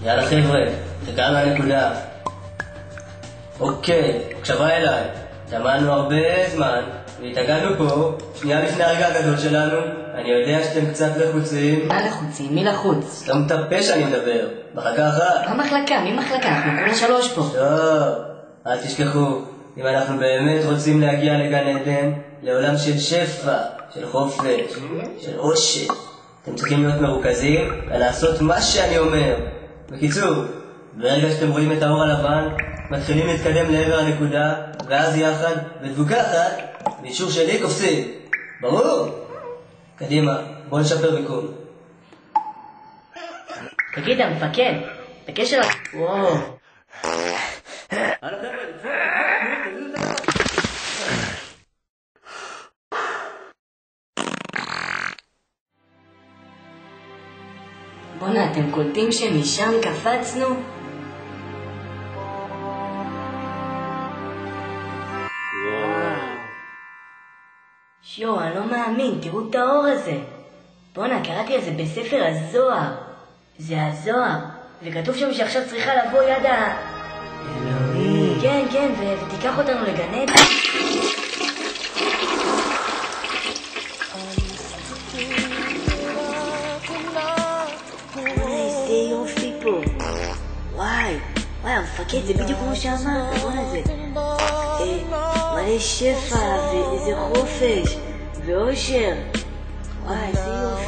יאללה חבר'ה, תקרא מהנקודה. אוקיי, הקשבה אליי. שמענו הרבה זמן, והתאגדנו פה, שנייה לפני הרגע הגדול שלנו. אני יודע שאתם קצת לחוצים. מה לחוצים? מי לחוץ? לא מטפה שאני מדבר, מחלקה אחת. מה מחלקה? מי מחלקה? אנחנו כולה 3 פה. טוב, אל תשכחו, אם אנחנו באמת רוצים להגיע לגן עדן, לעולם של שפע, של חופש, של עושר, אתם צריכים להיות מרוכזים ולעשות מה שאני אומר. בקיצור, ברגע שאתם רואים את האור הלבן, מתחילים להתקדם לעבר הנקודה, ואז יחד, בדבוקה אחת, באישור שלי קופצים. ברור? קדימה, בוא נשפר ביקום. תגיד, המפקד, בקשר ל... וואו. בונה, אתם קולטים שמשם קפצנו? שיו, אני לא מאמין, תראו את האור הזה. בונה, קראתי על זה בספר הזוהר. זה הזוהר, וכתוב שם שעכשיו צריכה לבוא יד ה... אלוהים. כן, כן, ותיקח אותנו לגן עדן. איזה יופי פה. וואי, המפקד, זה בדיוק כמו שאמרת, בונה זה. מלא שפע, ואיזה חופש, ואושר. וואי, איזה יופי.